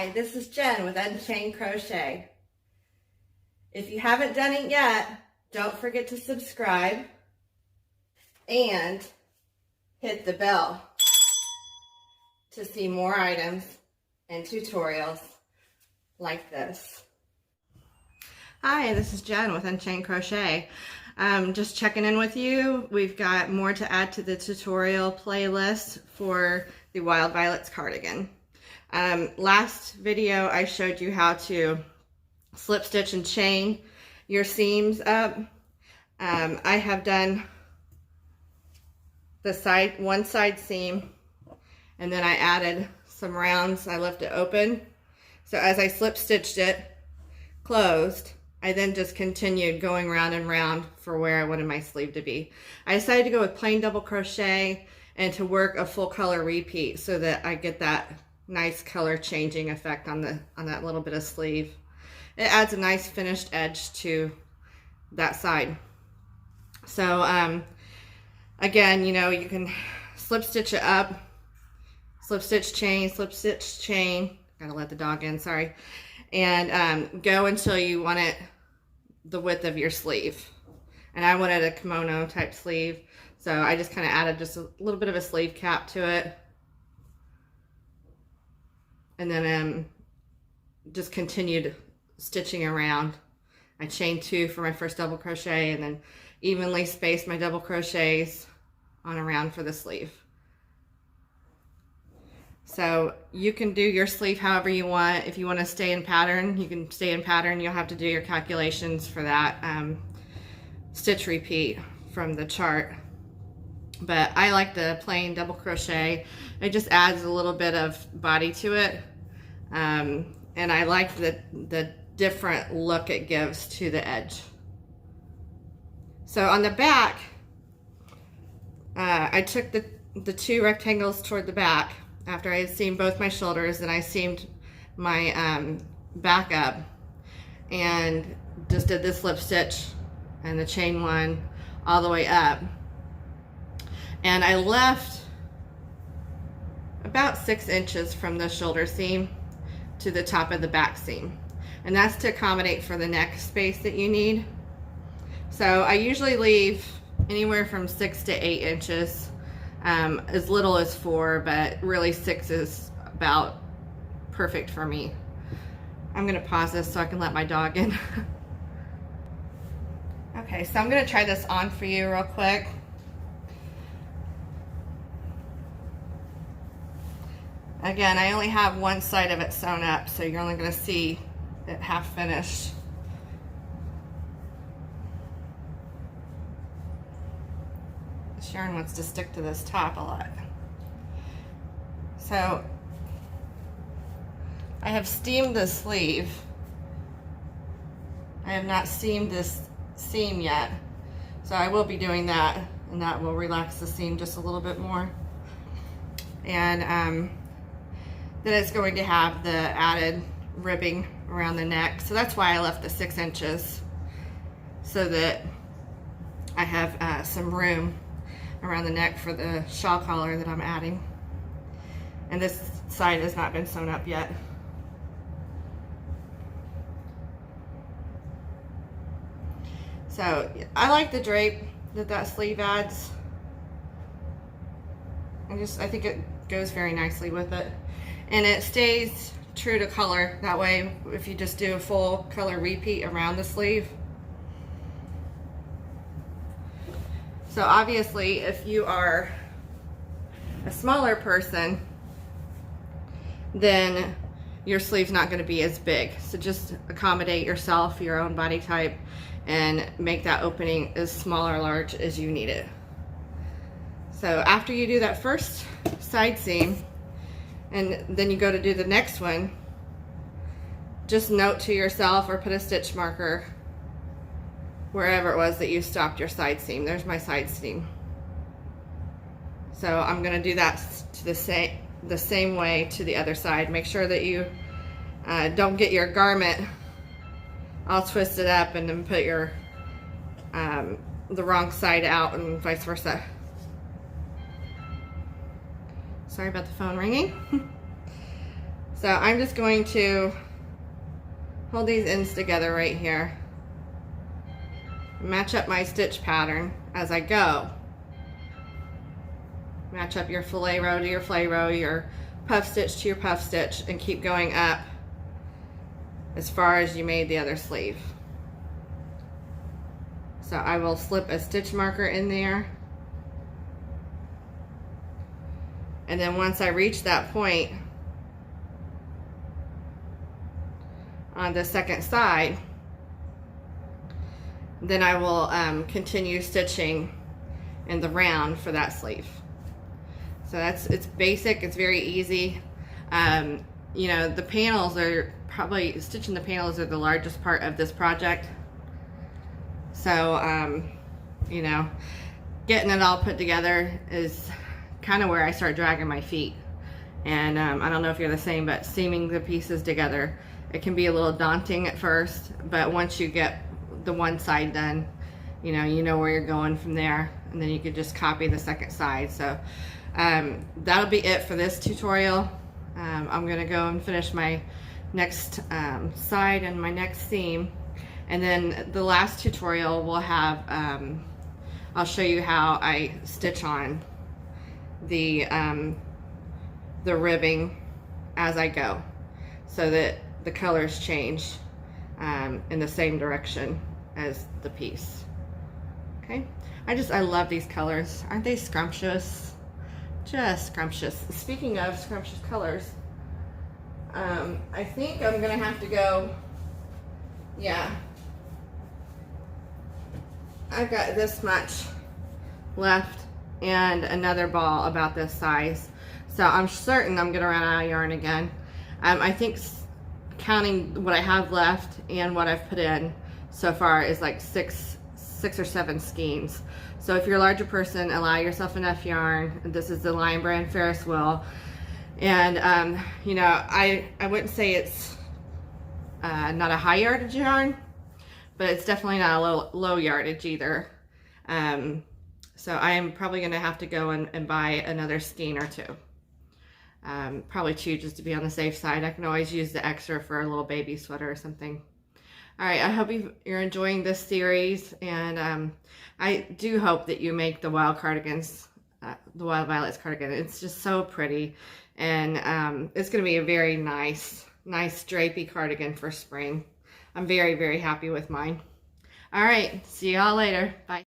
Hi, this is Jen with Unchained Crochet. If you haven't done it yet, don't forget to subscribe and hit the bell to see more items and tutorials like this. Hi, this is Jen with Unchained Crochet. Just checking in with you. We've got more to add to the tutorial playlist for the Wild Violets cardigan. Last video I showed you how to slip stitch and chain your seams up. I have done the one side seam, and then I added some rounds. I left it open. So as I slip stitched it closed, I then just continued going round and round for where I wanted my sleeve to be. I decided to go with plain double crochet and to work a full color repeat so that I get that nice color changing effect on that little bit of sleeve. It adds a nice finished edge to that side. So again, you know, you can slip stitch it up, slip stitch chain, gotta let the dog in, sorry, and go until you want it the width of your sleeve. And I wanted a kimono type sleeve, so I just kind of added just a little bit of a sleeve cap to it. And then just continued stitching around. I chained 2 for my first double crochet and then evenly spaced my double crochets on around for the sleeve. So you can do your sleeve however you want. If you want to stay in pattern, you can stay in pattern. You'll have to do your calculations for that stitch repeat from the chart. But I like the plain double crochet. It just adds a little bit of body to it. And I like the different look it gives to the edge. So on the back, I took the 2 rectangles toward the back after I had seamed both my shoulders, and I seamed my back up and just did this slip stitch and the chain 1 all the way up. And I left about 6 inches from the shoulder seam to the top of the back seam, and that's to accommodate for the neck space that you need. So I usually leave anywhere from 6 to 8 inches, as little as 4, but really 6 is about perfect for me. I'm gonna pause this so I can let my dog in. Okay, so I'm gonna try this on for you real quick. Again, I only have one side of it sewn up, so you're only going to see it half finished. Sharon wants to stick to this top a lot. So I have steamed the sleeve. I have not seamed this seam yet, so I will be doing that, and that will relax the seam just a little bit more. And then it's going to have the added ribbing around the neck. So that's why I left the 6 inches, so that I have some room around the neck for the shawl collar that I'm adding. And this side has not been sewn up yet. So I like the drape that sleeve adds. I think it goes very nicely with it. And it stays true to color. That way, if you just do a full color repeat around the sleeve. So obviously, if you are a smaller person, then your sleeve's not going to be as big. So just accommodate yourself, your own body type, and make that opening as small or large as you need it. So after you do that first side seam, and then you go to do the next one, just note to yourself or put a stitch marker wherever it was that you stopped your side seam. There's my side seam. So I'm going to do that to the same way to the other side. Make sure that you don't get your garment all twisted up and then put your the wrong side out and vice versa. Sorry about the phone ringing. So I'm just going to hold these ends together right here. Match up my stitch pattern as I go. Match up your fillet row to your fillet row, your puff stitch to your puff stitch, and keep going up as far as you made the other sleeve. So I will slip a stitch marker in there. And then once I reach that point on the second side, then I will continue stitching in the round for that sleeve. So it's basic, it's very easy. You know, the panels are probably, stitching the panels are the largest part of this project. So, you know, getting it all put together is kind of where I start dragging my feet. And I don't know if you're the same, but seaming the pieces together, it can be a little daunting at first, but once you get the one side done, you know where you're going from there, and then you could just copy the second side. So that'll be it for this tutorial. I'm gonna go and finish my next side and my next seam, and then the last tutorial will have I'll show you how I stitch on the ribbing as I go, so that the colors change in the same direction as the piece. Okay, I love these colors. Aren't they scrumptious? Just scrumptious. Speaking of scrumptious colors, I think I'm gonna have to go, yeah, I've got this much left and another ball about this size, so I'm certain I'm gonna run out of yarn again. I think counting what I have left and what I've put in so far is like six or seven skeins. So if you're a larger person, allow yourself enough yarn. This is the Lion Brand Ferris wheel, and you know, I wouldn't say it's not a high yardage yarn, but it's definitely not a low yardage either. So I am probably going to have to go and buy another skein or two. Probably two, just to be on the safe side. I can always use the extra for a little baby sweater or something. All right, I hope you're enjoying this series, and I do hope that you make the Wild Cardigans, the Wild Violets cardigan. It's just so pretty, and it's going to be a very nice drapey cardigan for spring. I'm very, very happy with mine. All right, see y'all later. Bye.